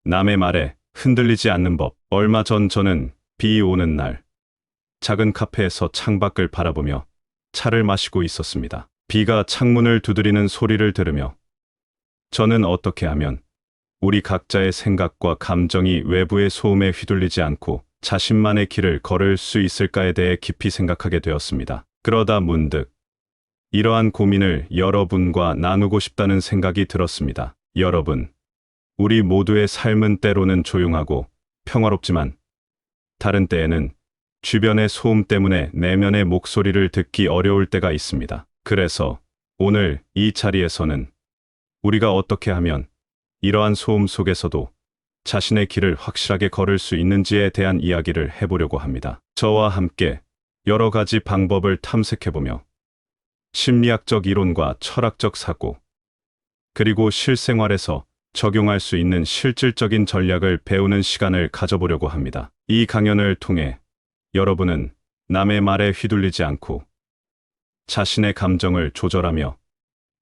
남의 말에 흔들리지 않는 법. 얼마 전 저는 비 오는 날 작은 카페에서 창밖을 바라보며 차를 마시고 있었습니다. 비가 창문을 두드리는 소리를 들으며 저는 어떻게 하면 우리 각자의 생각과 감정이 외부의 소음에 휘둘리지 않고 자신만의 길을 걸을 수 있을까에 대해 깊이 생각하게 되었습니다. 그러다 문득 이러한 고민을 여러분과 나누고 싶다는 생각이 들었습니다. 여러분, 우리 모두의 삶은 때로는 조용하고 평화롭지만 다른 때에는 주변의 소음 때문에 내면의 목소리를 듣기 어려울 때가 있습니다. 그래서 오늘 이 자리에서는 우리가 어떻게 하면 이러한 소음 속에서도 자신의 길을 확실하게 걸을 수 있는지에 대한 이야기를 해보려고 합니다. 저와 함께 여러 가지 방법을 탐색해보며 심리학적 이론과 철학적 사고, 그리고 실생활에서 적용할 수 있는 실질적인 전략을 배우는 시간을 가져보려고 합니다. 이 강연을 통해 여러분은 남의 말에 휘둘리지 않고 자신의 감정을 조절하며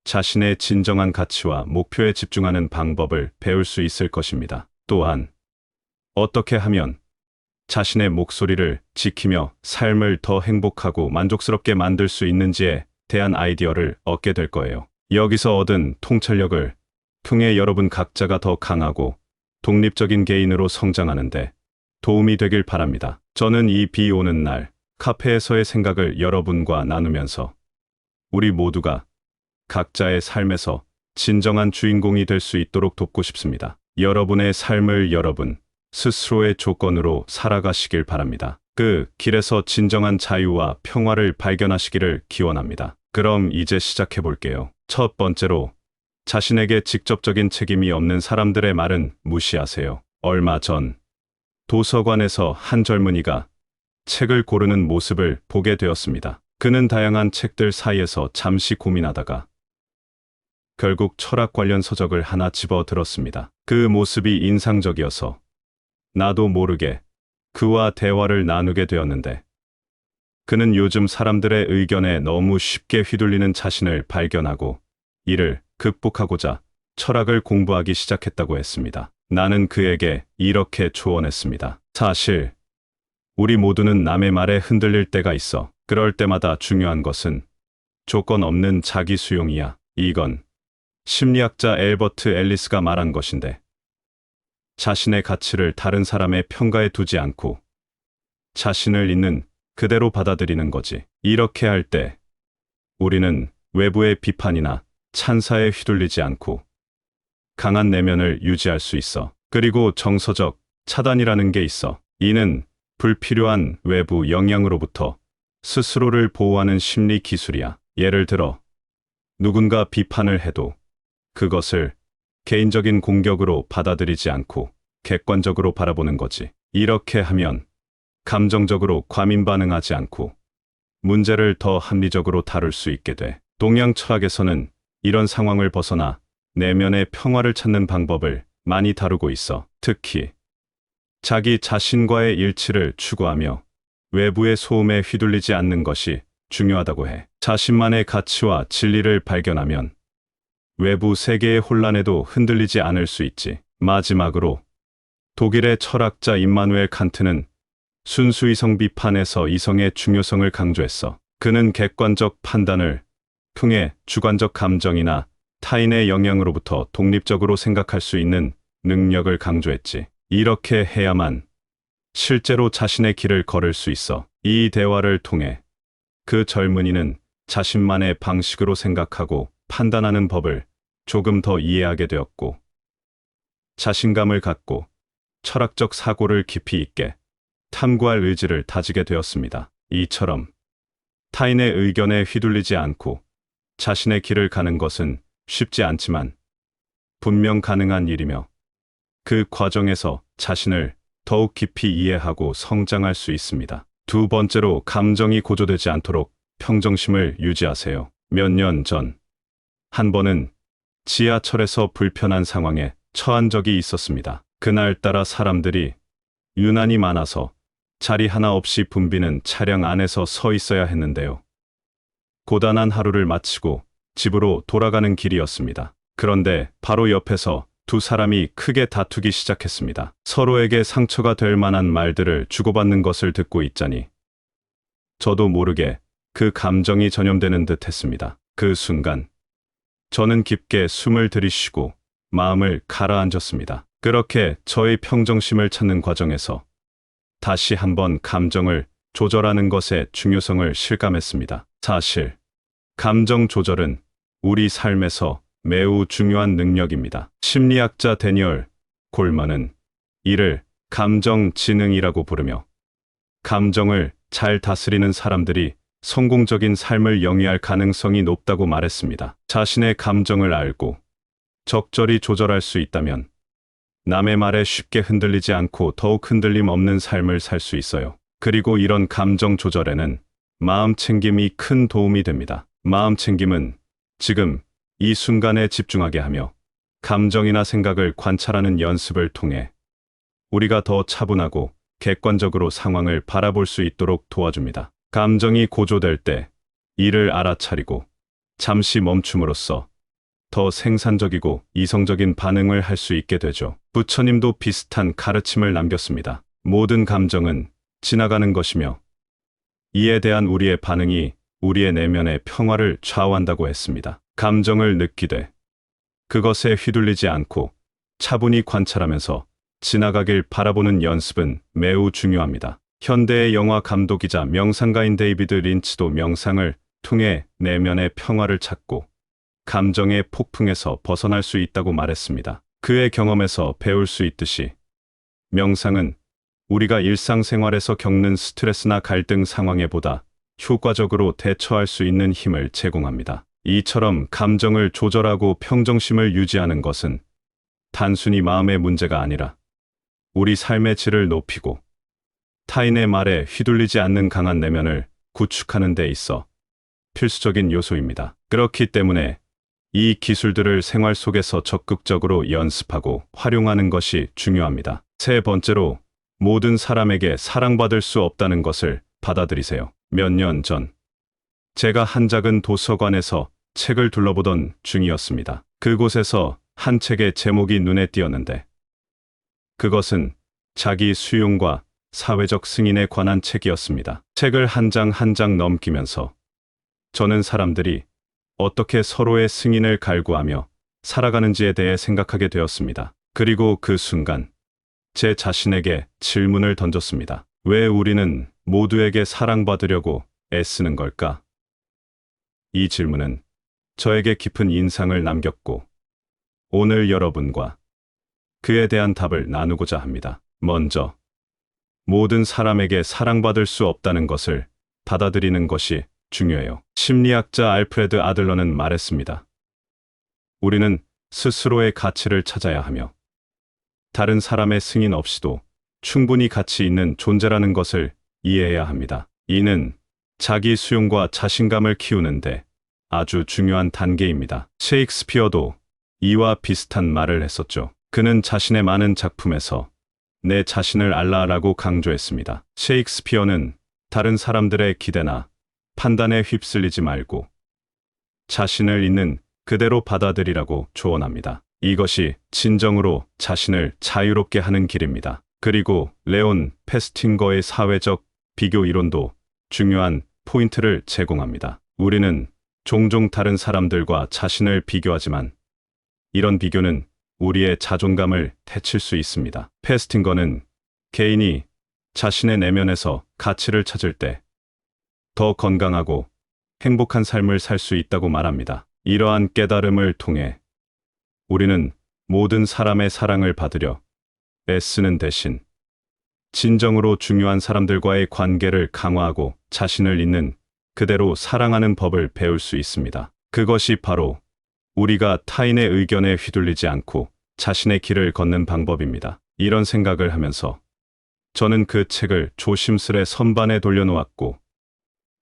자신의 진정한 가치와 목표에 집중하는 방법을 배울 수 있을 것입니다. 또한 어떻게 하면 자신의 목소리를 지키며 삶을 더 행복하고 만족스럽게 만들 수 있는지에 대한 아이디어를 얻게 될 거예요. 여기서 얻은 통찰력을 통해 여러분 각자가 더 강하고 독립적인 개인으로 성장하는데 도움이 되길 바랍니다. 저는 이 비 오는 날 카페에서의 생각을 여러분과 나누면서 우리 모두가 각자의 삶에서 진정한 주인공이 될 수 있도록 돕고 싶습니다. 여러분의 삶을 여러분 스스로의 조건으로 살아가시길 바랍니다. 그 길에서 진정한 자유와 평화를 발견하시기를 기원합니다. 그럼 이제 시작해 볼게요. 첫 번째로, 자신에게 직접적인 책임이 없는 사람들의 말은 무시하세요. 얼마 전 도서관에서 한 젊은이가 책을 고르는 모습을 보게 되었습니다. 그는 다양한 책들 사이에서 잠시 고민하다가 결국 철학 관련 서적을 하나 집어 들었습니다. 그 모습이 인상적이어서 나도 모르게 그와 대화를 나누게 되었는데, 그는 요즘 사람들의 의견에 너무 쉽게 휘둘리는 자신을 발견하고 이를 극복하고자 철학을 공부하기 시작했다고 했습니다. 나는 그에게 이렇게 조언했습니다. 사실 우리 모두는 남의 말에 흔들릴 때가 있어. 그럴 때마다 중요한 것은 조건 없는 자기 수용이야. 이건 심리학자 엘버트 앨리스가 말한 것인데, 자신의 가치를 다른 사람의 평가에 두지 않고 자신을 있는 그대로 받아들이는 거지. 이렇게 할 때 우리는 외부의 비판이나 찬사에 휘둘리지 않고 강한 내면을 유지할 수 있어. 그리고 정서적 차단이라는 게 있어. 이는 불필요한 외부 영향으로부터 스스로를 보호하는 심리 기술이야. 예를 들어 누군가 비판을 해도 그것을 개인적인 공격으로 받아들이지 않고 객관적으로 바라보는 거지. 이렇게 하면 감정적으로 과민 반응하지 않고 문제를 더 합리적으로 다룰 수 있게 돼. 동양 철학에서는 이런 상황을 벗어나 내면의 평화를 찾는 방법을 많이 다루고 있어. 특히 자기 자신과의 일치를 추구하며 외부의 소음에 휘둘리지 않는 것이 중요하다고 해. 자신만의 가치와 진리를 발견하면 외부 세계의 혼란에도 흔들리지 않을 수 있지. 마지막으로 독일의 철학자 임마누엘 칸트는 순수 이성 비판에서 이성의 중요성을 강조했어. 그는 객관적 판단을 통해 주관적 감정이나 타인의 영향으로부터 독립적으로 생각할 수 있는 능력을 강조했지. 이렇게 해야만 실제로 자신의 길을 걸을 수 있어. 이 대화를 통해 그 젊은이는 자신만의 방식으로 생각하고 판단하는 법을 조금 더 이해하게 되었고, 자신감을 갖고 철학적 사고를 깊이 있게 탐구할 의지를 다지게 되었습니다. 이처럼 타인의 의견에 휘둘리지 않고 자신의 길을 가는 것은 쉽지 않지만 분명 가능한 일이며, 그 과정에서 자신을 더욱 깊이 이해하고 성장할 수 있습니다. 두 번째로, 감정이 고조되지 않도록 평정심을 유지하세요. 몇 년 전 한 번은 지하철에서 불편한 상황에 처한 적이 있었습니다. 그날따라 사람들이 유난히 많아서 자리 하나 없이 붐비는 차량 안에서 서 있어야 했는데요. 고단한 하루를 마치고 집으로 돌아가는 길이었습니다. 그런데 바로 옆에서 두 사람이 크게 다투기 시작했습니다. 서로에게 상처가 될 만한 말들을 주고받는 것을 듣고 있자니 저도 모르게 그 감정이 전염되는 듯 했습니다. 그 순간 저는 깊게 숨을 들이쉬고 마음을 가라앉았습니다. 그렇게 저의 평정심을 찾는 과정에서 다시 한번 감정을 조절하는 것의 중요성을 실감했습니다. 사실 감정 조절은 우리 삶에서 매우 중요한 능력입니다. 심리학자 데니얼 골먼은 이를 감정 지능이라고 부르며 감정을 잘 다스리는 사람들이 성공적인 삶을 영위할 가능성이 높다고 말했습니다. 자신의 감정을 알고 적절히 조절할 수 있다면 남의 말에 쉽게 흔들리지 않고 더욱 흔들림 없는 삶을 살 수 있어요. 그리고 이런 감정 조절에는 마음 챙김이 큰 도움이 됩니다. 마음 챙김은 지금 이 순간에 집중하게 하며 감정이나 생각을 관찰하는 연습을 통해 우리가 더 차분하고 객관적으로 상황을 바라볼 수 있도록 도와줍니다. 감정이 고조될 때 이를 알아차리고 잠시 멈춤으로써 더 생산적이고 이성적인 반응을 할 수 있게 되죠. 부처님도 비슷한 가르침을 남겼습니다. 모든 감정은 지나가는 것이며 이에 대한 우리의 반응이 우리의 내면의 평화를 좌우한다고 했습니다. 감정을 느끼되 그것에 휘둘리지 않고 차분히 관찰하면서 지나가길 바라보는 연습은 매우 중요합니다. 현대의 영화 감독이자 명상가인 데이비드 린치도 명상을 통해 내면의 평화를 찾고 감정의 폭풍에서 벗어날 수 있다고 말했습니다. 그의 경험에서 배울 수 있듯이 명상은 우리가 일상생활에서 겪는 스트레스나 갈등 상황에 보다 효과적으로 대처할 수 있는 힘을 제공합니다. 이처럼 감정을 조절하고 평정심을 유지하는 것은 단순히 마음의 문제가 아니라 우리 삶의 질을 높이고 타인의 말에 휘둘리지 않는 강한 내면을 구축하는 데 있어 필수적인 요소입니다. 그렇기 때문에 이 기술들을 생활 속에서 적극적으로 연습하고 활용하는 것이 중요합니다. 세 번째로, 모든 사람에게 사랑받을 수 없다는 것을 받아들이세요. 몇 년 전, 제가 한 작은 도서관에서 책을 둘러보던 중이었습니다. 그곳에서 한 책의 제목이 눈에 띄었는데, 그것은 자기 수용과 사회적 승인에 관한 책이었습니다. 책을 한 장 한 장 넘기면서 저는 사람들이 어떻게 서로의 승인을 갈구하며 살아가는지에 대해 생각하게 되었습니다. 그리고 그 순간 제 자신에게 질문을 던졌습니다. 왜 우리는 모두에게 사랑받으려고 애쓰는 걸까? 이 질문은 저에게 깊은 인상을 남겼고 오늘 여러분과 그에 대한 답을 나누고자 합니다. 먼저, 모든 사람에게 사랑받을 수 없다는 것을 받아들이는 것이 중요해요. 심리학자 알프레드 아들러는 말했습니다. 우리는 스스로의 가치를 찾아야 하며 다른 사람의 승인 없이도 충분히 가치 있는 존재라는 것을 이해해야 합니다. 이는 자기 수용과 자신감을 키우는데 아주 중요한 단계입니다. 셰익스피어도 이와 비슷한 말을 했었죠. 그는 자신의 많은 작품에서 내 자신을 알라라고 강조했습니다. 셰익스피어는 다른 사람들의 기대나 판단에 휩쓸리지 말고 자신을 있는 그대로 받아들이라고 조언합니다. 이것이 진정으로 자신을 자유롭게 하는 길입니다. 그리고 레온 페스팅거의 사회적 비교 이론도 중요한 포인트를 제공합니다. 우리는 종종 다른 사람들과 자신을 비교하지만 이런 비교는 우리의 자존감을 해칠 수 있습니다. 페스팅거는 개인이 자신의 내면에서 가치를 찾을 때 더 건강하고 행복한 삶을 살 수 있다고 말합니다. 이러한 깨달음을 통해 우리는 모든 사람의 사랑을 받으려 애쓰는 대신 진정으로 중요한 사람들과의 관계를 강화하고 자신을 있는 그대로 사랑하는 법을 배울 수 있습니다. 그것이 바로 우리가 타인의 의견에 휘둘리지 않고 자신의 길을 걷는 방법입니다. 이런 생각을 하면서 저는 그 책을 조심스레 선반에 돌려놓았고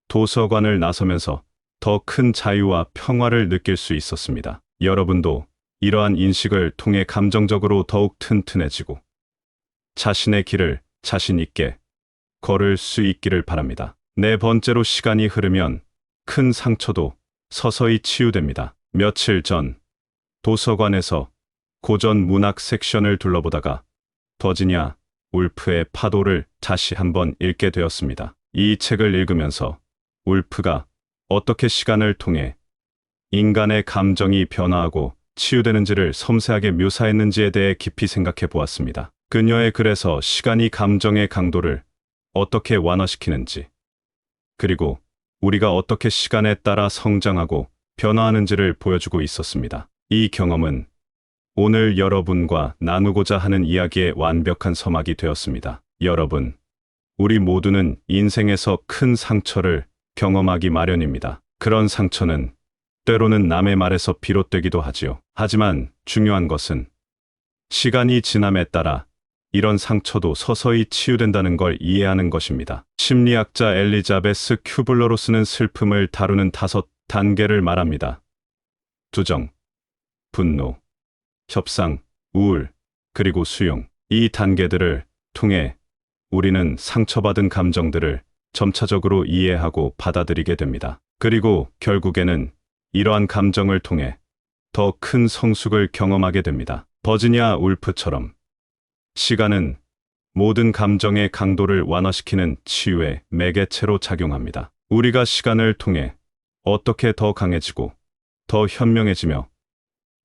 도서관을 나서면서 더 큰 자유와 평화를 느낄 수 있었습니다. 여러분도 이러한 인식을 통해 감정적으로 더욱 튼튼해지고 자신의 길을 자신 있게 걸을 수 있기를 바랍니다. 네 번째로, 시간이 흐르면 큰 상처도 서서히 치유됩니다. 며칠 전 도서관에서 고전 문학 섹션을 둘러보다가 버지니아 울프의 파도를 다시 한번 읽게 되었습니다. 이 책을 읽으면서 울프가 어떻게 시간을 통해 인간의 감정이 변화하고 치유되는지를 섬세하게 묘사했는지에 대해 깊이 생각해 보았습니다. 그녀의 글에서 시간이 감정의 강도를 어떻게 완화시키는지, 그리고 우리가 어떻게 시간에 따라 성장하고 변화하는지를 보여주고 있었습니다. 이 경험은 오늘 여러분과 나누고자 하는 이야기의 완벽한 서막이 되었습니다. 여러분, 우리 모두는 인생에서 큰 상처를 경험하기 마련입니다. 그런 상처는 때로는 남의 말에서 비롯되기도 하지요. 하지만 중요한 것은 시간이 지남에 따라 이런 상처도 서서히 치유된다는 걸 이해하는 것입니다. 심리학자 엘리자베스 큐블러로스는 슬픔을 다루는 5단계를 말합니다. 투정, 분노, 협상, 우울, 그리고 수용. 이 단계들을 통해 우리는 상처받은 감정들을 점차적으로 이해하고 받아들이게 됩니다. 그리고 결국에는 이러한 감정을 통해 더 큰 성숙을 경험하게 됩니다. 버지니아 울프처럼 시간은 모든 감정의 강도를 완화시키는 치유의 매개체로 작용합니다. 우리가 시간을 통해 어떻게 더 강해지고 더 현명해지며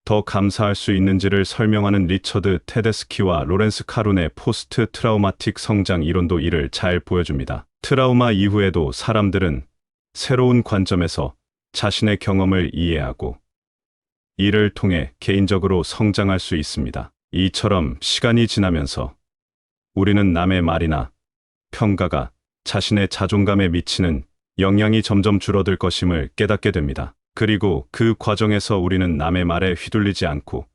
더 감사할 수 있는지를 설명하는 리처드 테데스키와 로렌스 카룬의 포스트 트라우마틱 성장 이론도 이를 잘 보여줍니다. 트라우마 이후에도 사람들은 새로운 관점에서 자신의 경험을 이해하고 이를 통해 개인적으로 성장할 수 있습니다. 이처럼 시간이 지나면서 우리는 남의 말이나 평가가 자신의 자존감에 미치는 영향이 점점 줄어들 것임을 깨닫게 됩니다. 그리고 그 과정에서 우리는 남의 말에 휘둘리지 않고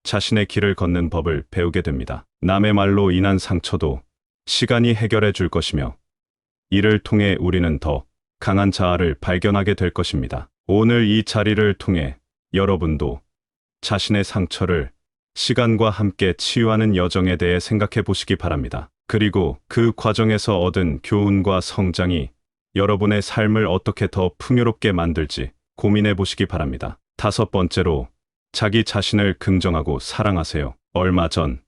자신의 길을 걷는 법을 배우게 됩니다. 남의 말로 인한 상처도 시간이 해결해 줄 것이며 이를 통해 우리는 더 강한 자아를 발견하게 될 것입니다. 오늘 이 자리를 통해 여러분도 자신의 상처를 시간과 함께 치유하는 여정에 대해 생각해 보시기 바랍니다. 그리고 그 과정에서 얻은 교훈과 성장이 여러분의 삶을 어떻게 더 풍요롭게 만들지 고민해 보시기 바랍니다. 5번째로, 자기 자신을 긍정하고 사랑하세요. 얼마 전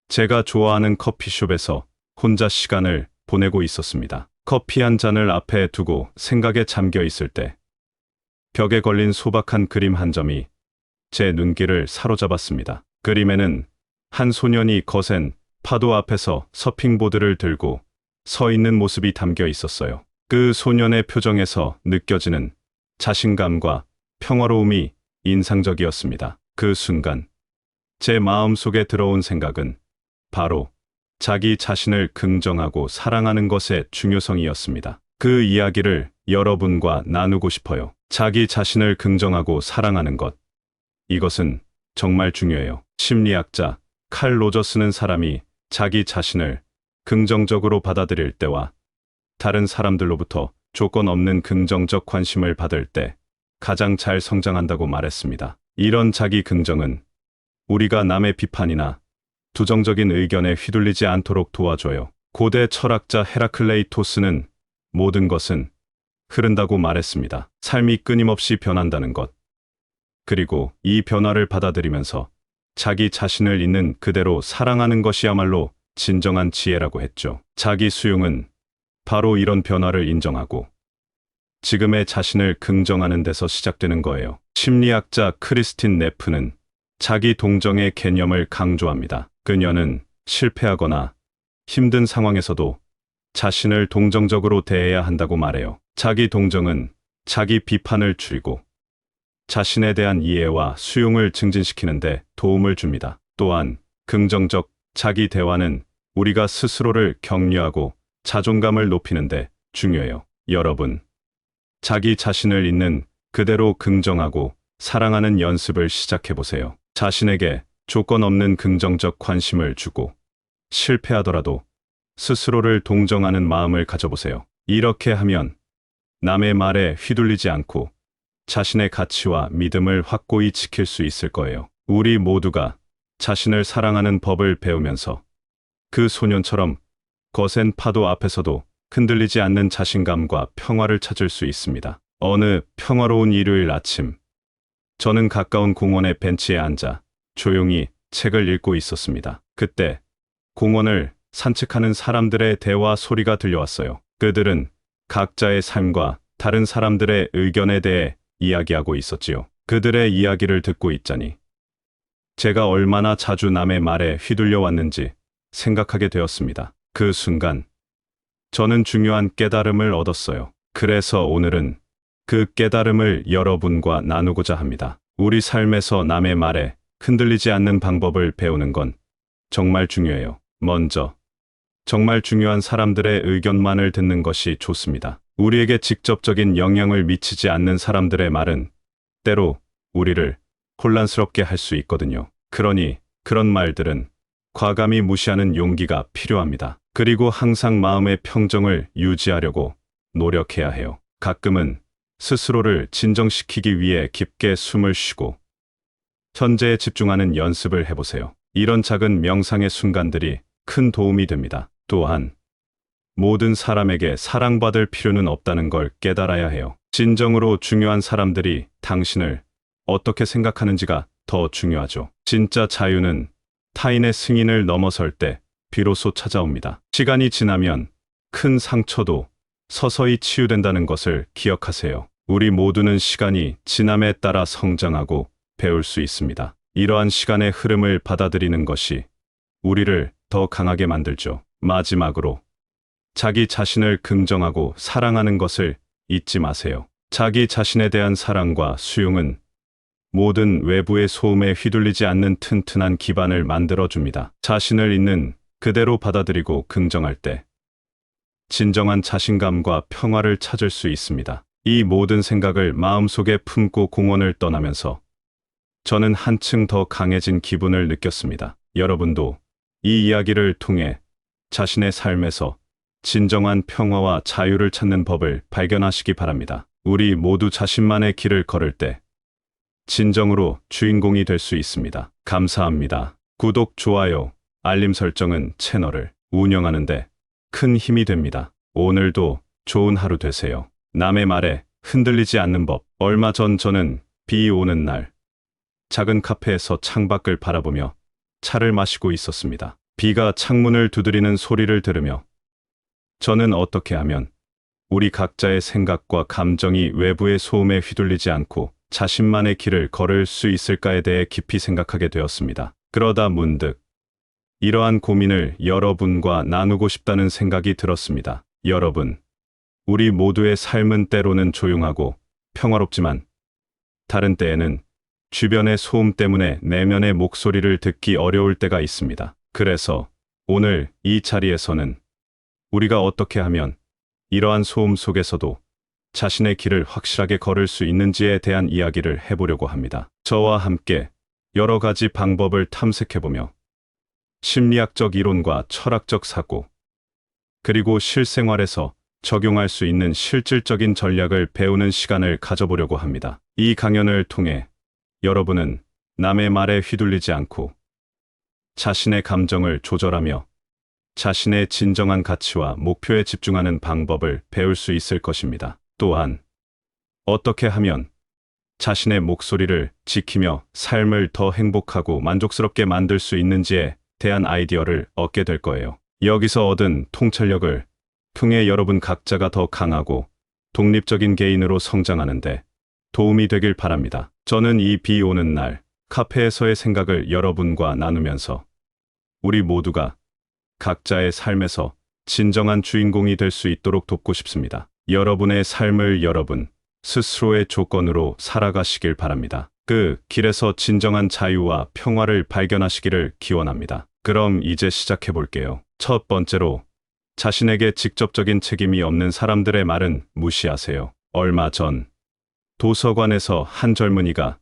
제가 좋아하는 커피숍에서 혼자 시간을 보내고 있었습니다. 커피 한 잔을 앞에 두고 생각에 잠겨 있을 때 벽에 걸린 소박한 그림 한 점이 제 눈길을 사로잡았습니다. 그림에는 한 소년이 거센 파도 앞에서 서핑보드를 들고 서 있는 모습이 담겨 있었어요. 그 소년의 표정에서 느껴지는 자신감과 평화로움이 인상적이었습니다. 그 순간 제 마음속에 들어온 생각은 바로 자기 자신을 긍정하고 사랑하는 것의 중요성이었습니다. 그 이야기를 여러분과 나누고 싶어요. 자기 자신을 긍정하고 사랑하는 것. 이것은 정말 중요해요. 심리학자 칼 로저스는 사람이 자기 자신을 긍정적으로 받아들일 때와 다른 사람들로부터 조건 없는 긍정적 관심을 받을 때 가장 잘 성장한다고 말했습니다. 이런 자기 긍정은 우리가 남의 비판이나 부정적인 의견에 휘둘리지 않도록 도와줘요. 고대 철학자 헤라클레이토스는 모든 것은 흐른다고 말했습니다. 삶이 끊임없이 변한다는 것. 그리고 이 변화를 받아들이면서 자기 자신을 있는 그대로 사랑하는 것이야말로 진정한 지혜라고 했죠. 자기 수용은 바로 이런 변화를 인정하고 지금의 자신을 긍정하는 데서 시작되는 거예요. 심리학자 크리스틴 네프는 자기 동정의 개념을 강조합니다. 그녀는 실패하거나 힘든 상황에서도 자신을 동정적으로 대해야 한다고 말해요. 자기 동정은 자기 비판을 줄이고 자신에 대한 이해와 수용을 증진시키는 데 도움을 줍니다. 또한 긍정적 자기 대화는 우리가 스스로를 격려하고 자존감을 높이는 데 중요해요. 여러분, 자기 자신을 있는 그대로 긍정하고 사랑하는 연습을 시작해 보세요. 자신에게 조건 없는 긍정적 관심을 주고 실패하더라도 스스로를 동정하는 마음을 가져보세요. 이렇게 하면 남의 말에 휘둘리지 않고 자신의 가치와 믿음을 확고히 지킬 수 있을 거예요. 우리 모두가 자신을 사랑하는 법을 배우면서 그 소년처럼 거센 파도 앞에서도 흔들리지 않는 자신감과 평화를 찾을 수 있습니다. 어느 평화로운 일요일 아침, 저는 가까운 공원의 벤치에 앉아 조용히 책을 읽고 있었습니다. 그때 공원을 산책하는 사람들의 대화 소리가 들려왔어요. 그들은 각자의 삶과 다른 사람들의 의견에 대해 이야기하고 있었지요. 그들의 이야기를 듣고 있자니 제가 얼마나 자주 남의 말에 휘둘려 왔는지 생각하게 되었습니다. 그 순간 저는 중요한 깨달음을 얻었어요. 그래서 오늘은 그 깨달음을 여러분과 나누고자 합니다. 우리 삶에서 남의 말에 흔들리지 않는 방법을 배우는 건 정말 중요해요. 먼저 정말 중요한 사람들의 의견만을 듣는 것이 좋습니다. 우리에게 직접적인 영향을 미치지 않는 사람들의 말은 때로 우리를 혼란스럽게 할 수 있거든요. 그러니 그런 말들은 과감히 무시하는 용기가 필요합니다. 그리고 항상 마음의 평정을 유지하려고 노력해야 해요. 가끔은 스스로를 진정시키기 위해 깊게 숨을 쉬고 현재에 집중하는 연습을 해보세요. 이런 작은 명상의 순간들이 큰 도움이 됩니다. 또한 모든 사람에게 사랑받을 필요는 없다는 걸 깨달아야 해요. 진정으로 중요한 사람들이 당신을 어떻게 생각하는지가 더 중요하죠. 진짜 자유는 타인의 승인을 넘어설 때 비로소 찾아옵니다. 시간이 지나면 큰 상처도 서서히 치유된다는 것을 기억하세요. 우리 모두는 시간이 지남에 따라 성장하고 배울 수 있습니다. 이러한 시간의 흐름을 받아들이는 것이 우리를 더 강하게 만들죠. 마지막으로 자기 자신을 긍정하고 사랑하는 것을 잊지 마세요. 자기 자신에 대한 사랑과 수용은 모든 외부의 소음에 휘둘리지 않는 튼튼한 기반을 만들어줍니다. 자신을 있는 그대로 받아들이고 긍정할 때 진정한 자신감과 평화를 찾을 수 있습니다. 이 모든 생각을 마음속에 품고 공원을 떠나면서 저는 한층 더 강해진 기분을 느꼈습니다. 여러분도 이 이야기를 통해 자신의 삶에서 진정한 평화와 자유를 찾는 법을 발견하시기 바랍니다. 우리 모두 자신만의 길을 걸을 때 진정으로 주인공이 될 수 있습니다. 감사합니다. 구독, 좋아요, 알림 설정은 채널을 운영하는데 큰 힘이 됩니다. 오늘도 좋은 하루 되세요. 남의 말에 흔들리지 않는 법. 얼마 전 저는 비 오는 날 작은 카페에서 창밖을 바라보며 차를 마시고 있었습니다. 비가 창문을 두드리는 소리를 들으며 저는 어떻게 하면 우리 각자의 생각과 감정이 외부의 소음에 휘둘리지 않고 자신만의 길을 걸을 수 있을까에 대해 깊이 생각하게 되었습니다. 그러다 문득 이러한 고민을 여러분과 나누고 싶다는 생각이 들었습니다. 여러분, 우리 모두의 삶은 때로는 조용하고 평화롭지만 다른 때에는 주변의 소음 때문에 내면의 목소리를 듣기 어려울 때가 있습니다. 그래서 오늘 이 자리에서는 우리가 어떻게 하면 이러한 소음 속에서도 자신의 길을 확실하게 걸을 수 있는지에 대한 이야기를 해보려고 합니다. 저와 함께 여러 가지 방법을 탐색해보며 심리학적 이론과 철학적 사고, 그리고 실생활에서 적용할 수 있는 실질적인 전략을 배우는 시간을 가져보려고 합니다. 이 강연을 통해 여러분은 남의 말에 휘둘리지 않고 자신의 감정을 조절하며 자신의 진정한 가치와 목표에 집중하는 방법을 배울 수 있을 것입니다. 또한 어떻게 하면 자신의 목소리를 지키며 삶을 더 행복하고 만족스럽게 만들 수 있는지에 대한 아이디어를 얻게 될 거예요. 여기서 얻은 통찰력을 통해 여러분 각자가 더 강하고 독립적인 개인으로 성장하는데 도움이 되길 바랍니다. 저는 이 비 오는 날 카페에서의 생각을 여러분과 나누면서 우리 모두가 각자의 삶에서 진정한 주인공이 될 수 있도록 돕고 싶습니다. 여러분의 삶을 여러분 스스로의 조건으로 살아가시길 바랍니다. 그 길에서 진정한 자유와 평화를 발견하시기를 기원합니다. 그럼 이제 시작해 볼게요. 첫 번째로, 자신에게 직접적인 책임이 없는 사람들의 말은 무시하세요. 얼마 전 도서관에서 한 젊은이가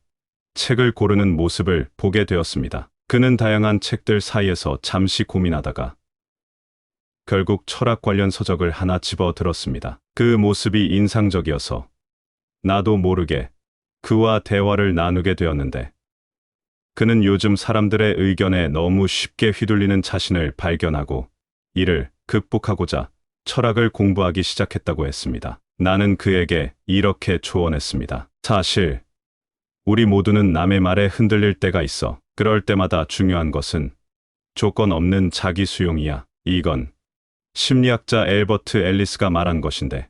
책을 고르는 모습을 보게 되었습니다. 그는 다양한 책들 사이에서 잠시 고민하다가 결국 철학 관련 서적을 하나 집어 들었습니다. 그 모습이 인상적이어서 나도 모르게 그와 대화를 나누게 되었는데, 그는 요즘 사람들의 의견에 너무 쉽게 휘둘리는 자신을 발견하고 이를 극복하고자 철학을 공부하기 시작했다고 했습니다. 나는 그에게 이렇게 조언했습니다. 사실 우리 모두는 남의 말에 흔들릴 때가 있어. 그럴 때마다 중요한 것은 조건 없는 자기 수용이야. 이건 심리학자 엘버트 앨리스가 말한 것인데,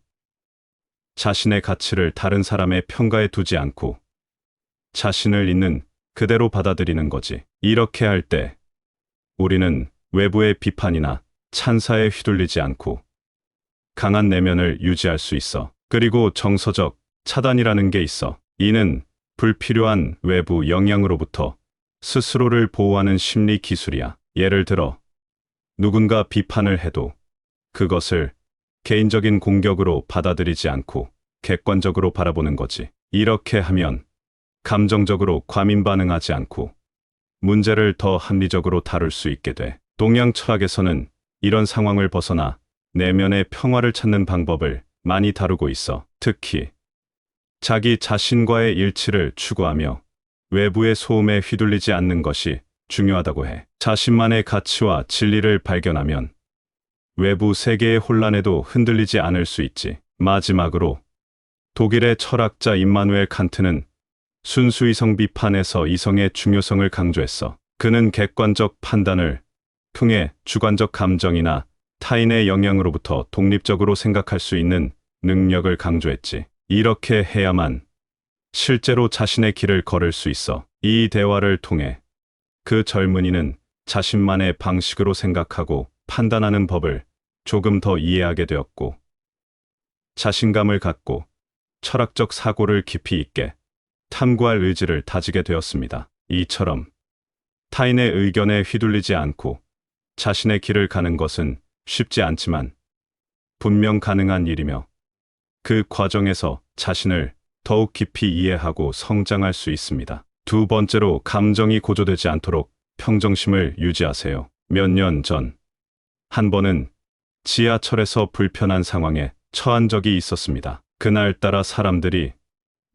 자신의 가치를 다른 사람의 평가에 두지 않고 자신을 있는 그대로 받아들이는 거지. 이렇게 할 때 우리는 외부의 비판이나 찬사에 휘둘리지 않고 강한 내면을 유지할 수 있어. 그리고 정서적 차단이라는 게 있어. 이는 불필요한 외부 영향으로부터 스스로를 보호하는 심리 기술이야. 예를 들어, 누군가 비판을 해도 그것을 개인적인 공격으로 받아들이지 않고 객관적으로 바라보는 거지. 이렇게 하면 감정적으로 과민 반응하지 않고 문제를 더 합리적으로 다룰 수 있게 돼. 동양 철학에서는 이런 상황을 벗어나 내면의 평화를 찾는 방법을 많이 다루고 있어. 특히 자기 자신과의 일치를 추구하며 외부의 소음에 휘둘리지 않는 것이 중요하다고 해. 자신만의 가치와 진리를 발견하면 외부 세계의 혼란에도 흔들리지 않을 수 있지. 마지막으로 독일의 철학자 임마누엘 칸트는 순수 이성 비판에서 이성의 중요성을 강조했어. 그는 객관적 판단을 통해 주관적 감정이나 타인의 영향으로부터 독립적으로 생각할 수 있는 능력을 강조했지. 이렇게 해야만 실제로 자신의 길을 걸을 수 있어. 이 대화를 통해 그 젊은이는 자신만의 방식으로 생각하고 판단하는 법을 조금 더 이해하게 되었고, 자신감을 갖고 철학적 사고를 깊이 있게 탐구할 의지를 다지게 되었습니다. 이처럼 타인의 의견에 휘둘리지 않고 자신의 길을 가는 것은 쉽지 않지만 분명 가능한 일이며, 그 과정에서 자신을 더욱 깊이 이해하고 성장할 수 있습니다. 두 번째로, 감정이 고조되지 않도록 평정심을 유지하세요. 몇 년 전 한 번은 지하철에서 불편한 상황에 처한 적이 있었습니다. 그날따라 사람들이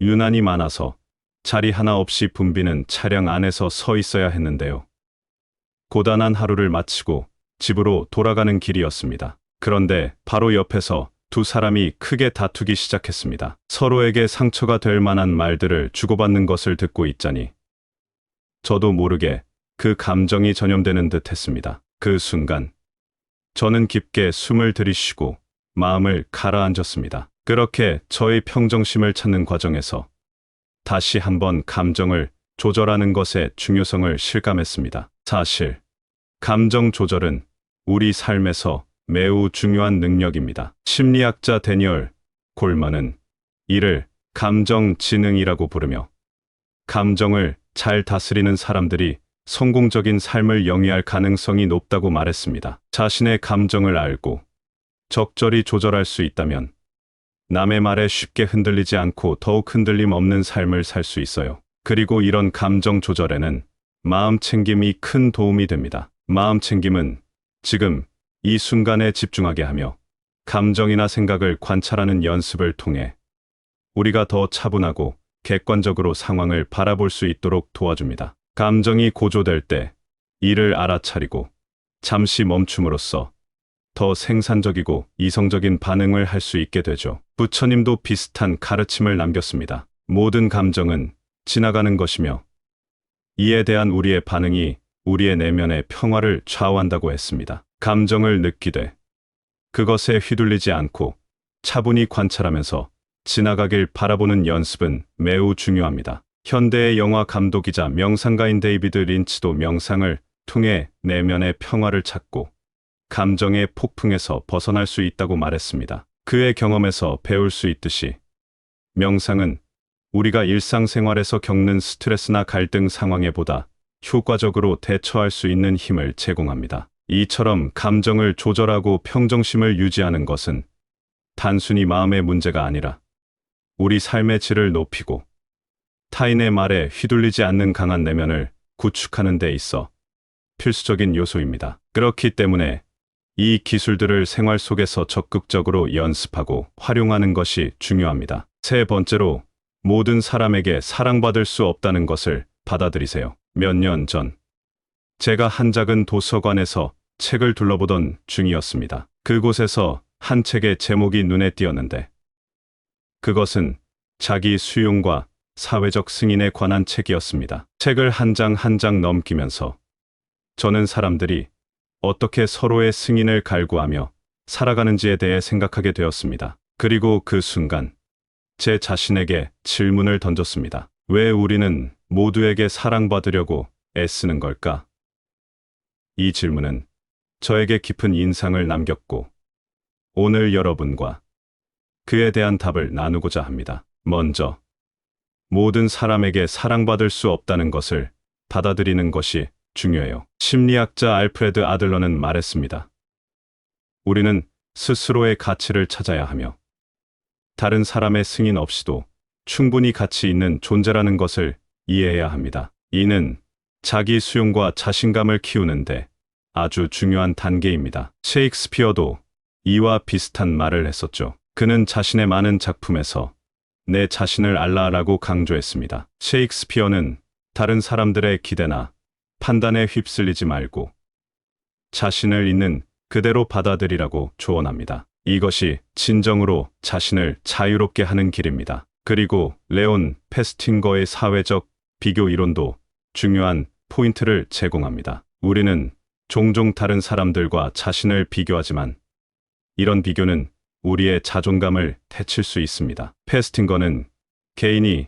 유난히 많아서 자리 하나 없이 붐비는 차량 안에서 서 있어야 했는데요. 고단한 하루를 마치고 집으로 돌아가는 길이었습니다. 그런데 바로 옆에서 두 사람이 크게 다투기 시작했습니다. 서로에게 상처가 될 만한 말들을 주고받는 것을 듣고 있자니 저도 모르게 그 감정이 전염되는 듯 했습니다. 그 순간 저는 깊게 숨을 들이쉬고 마음을 가라앉혔습니다. 그렇게 저의 평정심을 찾는 과정에서 다시 한번 감정을 조절하는 것의 중요성을 실감했습니다. 사실 감정 조절은 우리 삶에서 매우 중요한 능력입니다. 심리학자 데니얼 골먼은 이를 감정 지능이라고 부르며, 감정을 잘 다스리는 사람들이 성공적인 삶을 영위할 가능성이 높다고 말했습니다. 자신의 감정을 알고 적절히 조절할 수 있다면 남의 말에 쉽게 흔들리지 않고 더욱 흔들림 없는 삶을 살 수 있어요. 그리고 이런 감정 조절에는 마음 챙김이 큰 도움이 됩니다. 마음 챙김은 지금 이 순간에 집중하게 하며 감정이나 생각을 관찰하는 연습을 통해 우리가 더 차분하고 객관적으로 상황을 바라볼 수 있도록 도와줍니다. 감정이 고조될 때 이를 알아차리고 잠시 멈춤으로써 더 생산적이고 이성적인 반응을 할 수 있게 되죠. 부처님도 비슷한 가르침을 남겼습니다. 모든 감정은 지나가는 것이며 이에 대한 우리의 반응이 우리의 내면의 평화를 좌우한다고 했습니다. 감정을 느끼되 그것에 휘둘리지 않고 차분히 관찰하면서 지나가길 바라보는 연습은 매우 중요합니다. 현대의 영화 감독이자 명상가인 데이비드 린치도 명상을 통해 내면의 평화를 찾고 감정의 폭풍에서 벗어날 수 있다고 말했습니다. 그의 경험에서 배울 수 있듯이 명상은 우리가 일상생활에서 겪는 스트레스나 갈등 상황에 보다 효과적으로 대처할 수 있는 힘을 제공합니다. 이처럼 감정을 조절하고 평정심을 유지하는 것은 단순히 마음의 문제가 아니라 우리 삶의 질을 높이고 타인의 말에 휘둘리지 않는 강한 내면을 구축하는 데 있어 필수적인 요소입니다. 그렇기 때문에 이 기술들을 생활 속에서 적극적으로 연습하고 활용하는 것이 중요합니다. 세 번째로, 모든 사람에게 사랑받을 수 없다는 것을 받아들이세요. 몇 년 전 제가 한 작은 도서관에서 책을 둘러보던 중이었습니다. 그곳에서 한 책의 제목이 눈에 띄었는데 그것은 자기 수용과 사회적 승인에 관한 책이었습니다. 책을 한 장 한 장 넘기면서 저는 사람들이 어떻게 서로의 승인을 갈구하며 살아가는지에 대해 생각하게 되었습니다. 그리고 그 순간 제 자신에게 질문을 던졌습니다. 왜 우리는 모두에게 사랑받으려고 애쓰는 걸까? 이 질문은 저에게 깊은 인상을 남겼고 오늘 여러분과 그에 대한 답을 나누고자 합니다. 먼저 모든 사람에게 사랑받을 수 없다는 것을 받아들이는 것이 중요해요. 심리학자 알프레드 아들러는 말했습니다. 우리는 스스로의 가치를 찾아야 하며 다른 사람의 승인 없이도 충분히 가치 있는 존재라는 것을 이해해야 합니다. 이는 자기 수용과 자신감을 키우는데 아주 중요한 단계입니다. 셰익스피어도 이와 비슷한 말을 했었죠. 그는 자신의 많은 작품에서 내 자신을 알라라고 강조했습니다. 셰익스피어는 다른 사람들의 기대나 판단에 휩쓸리지 말고 자신을 있는 그대로 받아들이라고 조언합니다. 이것이 진정으로 자신을 자유롭게 하는 길입니다. 그리고 레온 페스팅거의 사회적 비교 이론도 중요한 포인트를 제공합니다. 우리는 종종 다른 사람들과 자신을 비교하지만 이런 비교는 우리의 자존감을 해칠 수 있습니다. 페스팅거는 개인이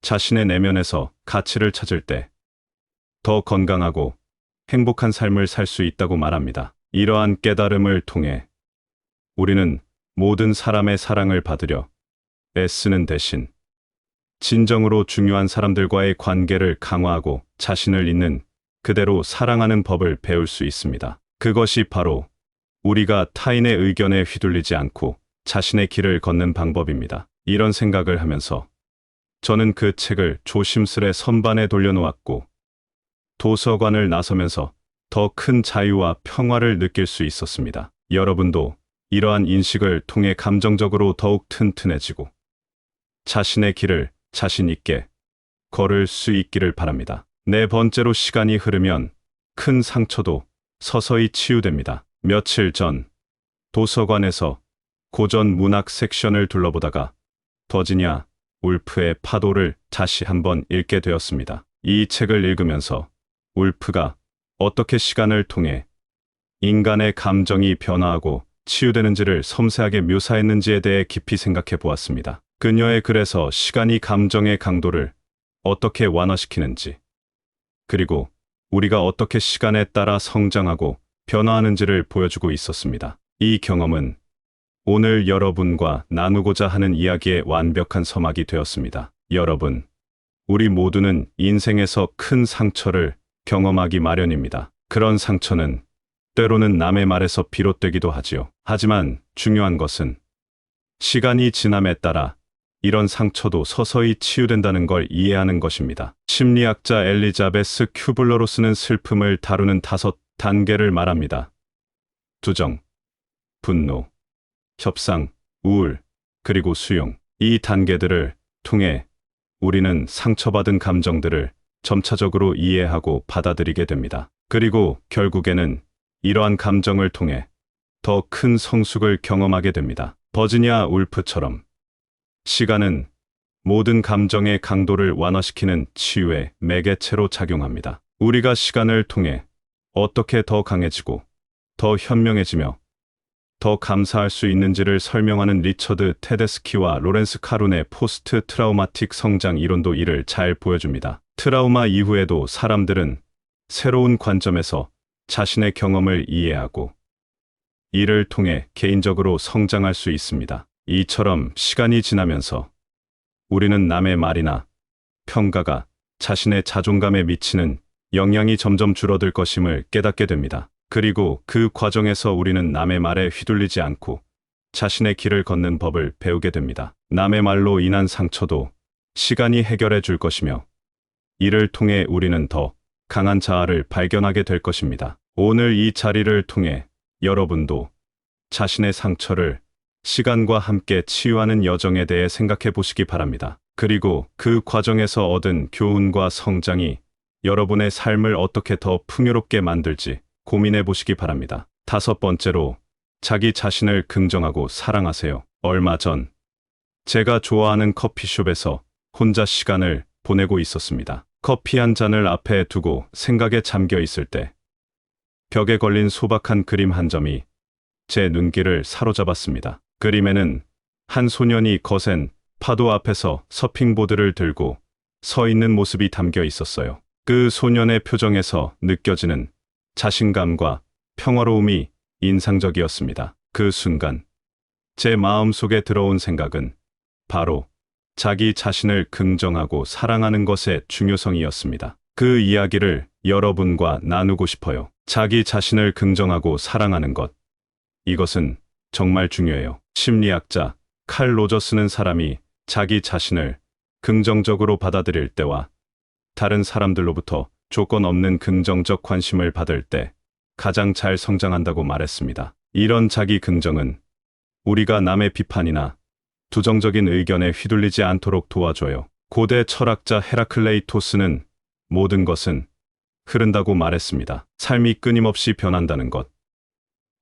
자신의 내면에서 가치를 찾을 때 더 건강하고 행복한 삶을 살 수 있다고 말합니다. 이러한 깨달음을 통해 우리는 모든 사람의 사랑을 받으려 애쓰는 대신 진정으로 중요한 사람들과의 관계를 강화하고 자신을 있는 그대로 사랑하는 법을 배울 수 있습니다. 그것이 바로 우리가 타인의 의견에 휘둘리지 않고 자신의 길을 걷는 방법입니다. 이런 생각을 하면서 저는 그 책을 조심스레 선반에 돌려놓았고 도서관을 나서면서 더 큰 자유와 평화를 느낄 수 있었습니다. 여러분도 이러한 인식을 통해 감정적으로 더욱 튼튼해지고 자신의 길을 자신 있게 걸을 수 있기를 바랍니다. 네 번째로, 시간이 흐르면 큰 상처도 서서히 치유됩니다. 며칠 전 도서관에서 고전 문학 섹션을 둘러보다가 버지니아 울프의 파도를 다시 한번 읽게 되었습니다. 이 책을 읽으면서 울프가 어떻게 시간을 통해 인간의 감정이 변화하고 치유되는지를 섬세하게 묘사했는지에 대해 깊이 생각해 보았습니다. 그녀의 글에서 시간이 감정의 강도를 어떻게 완화시키는지, 그리고 우리가 어떻게 시간에 따라 성장하고 변화하는지를 보여주고 있었습니다. 이 경험은 오늘 여러분과 나누고자 하는 이야기의 완벽한 서막이 되었습니다. 여러분, 우리 모두는 인생에서 큰 상처를 경험하기 마련입니다. 그런 상처는 때로는 남의 말에서 비롯되기도 하지요. 하지만 중요한 것은 시간이 지남에 따라 이런 상처도 서서히 치유된다는 걸 이해하는 것입니다. 심리학자 엘리자베스 큐블러로스는 슬픔을 다루는 5단계를 말합니다. 투정, 분노, 협상, 우울, 그리고 수용. 이 단계들을 통해 우리는 상처받은 감정들을 점차적으로 이해하고 받아들이게 됩니다. 그리고 결국에는 이러한 감정을 통해 더 큰 성숙을 경험하게 됩니다. 버지니아 울프처럼 시간은 모든 감정의 강도를 완화시키는 치유의 매개체로 작용합니다. 우리가 시간을 통해 어떻게 더 강해지고 더 현명해지며 더 감사할 수 있는지를 설명하는 리처드 테데스키와 로렌스 카룬의 포스트 트라우마틱 성장 이론도 이를 잘 보여줍니다. 트라우마 이후에도 사람들은 새로운 관점에서 자신의 경험을 이해하고 이를 통해 개인적으로 성장할 수 있습니다. 이처럼 시간이 지나면서 우리는 남의 말이나 평가가 자신의 자존감에 미치는 영향이 점점 줄어들 것임을 깨닫게 됩니다. 그리고 그 과정에서 우리는 남의 말에 휘둘리지 않고 자신의 길을 걷는 법을 배우게 됩니다. 남의 말로 인한 상처도 시간이 해결해 줄 것이며 이를 통해 우리는 더 강한 자아를 발견하게 될 것입니다. 오늘 이 자리를 통해 여러분도 자신의 상처를 시간과 함께 치유하는 여정에 대해 생각해 보시기 바랍니다. 그리고 그 과정에서 얻은 교훈과 성장이 여러분의 삶을 어떻게 더 풍요롭게 만들지 고민해 보시기 바랍니다. 5번째로, 자기 자신을 긍정하고 사랑하세요. 얼마 전 제가 좋아하는 커피숍에서 혼자 시간을 보내고 있었습니다. 커피 한 잔을 앞에 두고 생각에 잠겨 있을 때 벽에 걸린 소박한 그림 한 점이 제 눈길을 사로잡았습니다. 그림에는 한 소년이 거센 파도 앞에서 서핑보드를 들고 서 있는 모습이 담겨 있었어요. 그 소년의 표정에서 느껴지는 자신감과 평화로움이 인상적이었습니다. 그 순간 제 마음속에 들어온 생각은 바로 자기 자신을 긍정하고 사랑하는 것의 중요성이었습니다. 그 이야기를 여러분과 나누고 싶어요. 자기 자신을 긍정하고 사랑하는 것. 이것은 정말 중요해요. 심리학자 칼 로저스는 사람이 자기 자신을 긍정적으로 받아들일 때와 다른 사람들로부터 조건 없는 긍정적 관심을 받을 때 가장 잘 성장한다고 말했습니다. 이런 자기 긍정은 우리가 남의 비판이나 부정적인 의견에 휘둘리지 않도록 도와줘요. 고대 철학자 헤라클레이토스는 모든 것은 흐른다고 말했습니다. 삶이 끊임없이 변한다는 것.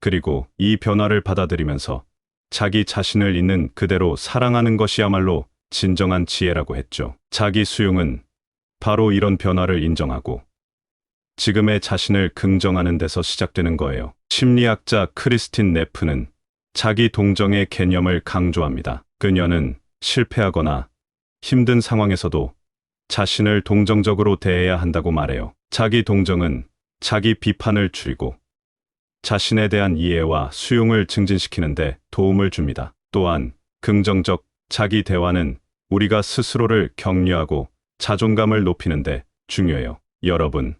그리고 이 변화를 받아들이면서 자기 자신을 있는 그대로 사랑하는 것이야말로 진정한 지혜라고 했죠. 자기 수용은 바로 이런 변화를 인정하고 지금의 자신을 긍정하는 데서 시작되는 거예요. 심리학자 크리스틴 네프는 자기 동정의 개념을 강조합니다. 그녀는 실패하거나 힘든 상황에서도 자신을 동정적으로 대해야 한다고 말해요. 자기 동정은 자기 비판을 줄이고 자신에 대한 이해와 수용을 증진시키는 데 도움을 줍니다. 또한 긍정적 자기 대화는 우리가 스스로를 격려하고 자존감을 높이는 데 중요해요. 여러분,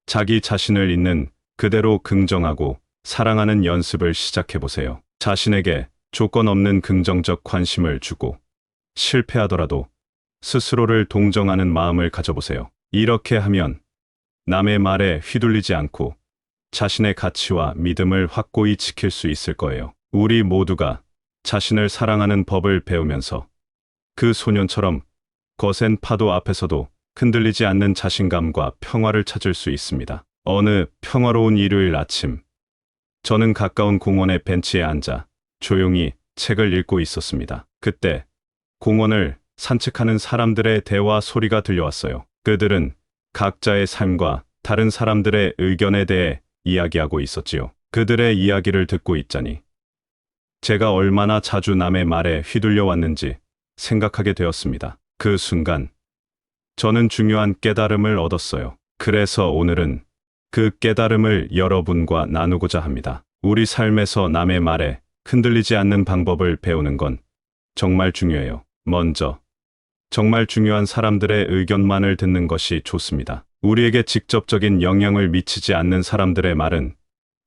자기 자신을 있는 그대로 긍정하고 사랑하는 연습을 시작해 보세요. 자신에게 조건 없는 긍정적 관심을 주고 실패하더라도 스스로를 동정하는 마음을 가져보세요. 이렇게 하면 남의 말에 휘둘리지 않고 자신의 가치와 믿음을 확고히 지킬 수 있을 거예요. 우리 모두가 자신을 사랑하는 법을 배우면서 그 소년처럼 거센 파도 앞에서도 흔들리지 않는 자신감과 평화를 찾을 수 있습니다. 어느 평화로운 일요일 아침, 저는 가까운 공원의 벤치에 앉아 조용히 책을 읽고 있었습니다. 그때 공원을 산책하는 사람들의 대화 소리가 들려왔어요. 그들은 각자의 삶과 다른 사람들의 의견에 대해 이야기하고 있었지요. 그들의 이야기를 듣고 있자니 제가 얼마나 자주 남의 말에 휘둘려 왔는지 생각하게 되었습니다. 그 순간 저는 중요한 깨달음을 얻었어요. 그래서 오늘은 그 깨달음을 여러분과 나누고자 합니다. 우리 삶에서 남의 말에 흔들리지 않는 방법을 배우는 건 정말 중요해요. 먼저 정말 중요한 사람들의 의견만을 듣는 것이 좋습니다. 우리에게 직접적인 영향을 미치지 않는 사람들의 말은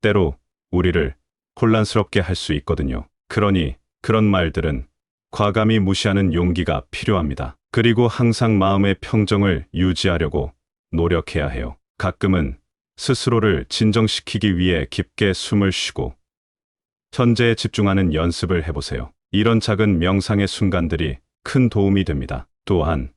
때로 우리를 혼란스럽게 할 수 있거든요. 그러니 그런 말들은 과감히 무시하는 용기가 필요합니다. 그리고 항상 마음의 평정을 유지하려고 노력해야 해요. 가끔은 스스로를 진정시키기 위해 깊게 숨을 쉬고 현재에 집중하는 연습을 해보세요. 이런 작은 명상의 순간들이 큰 도움이 됩니다. 또한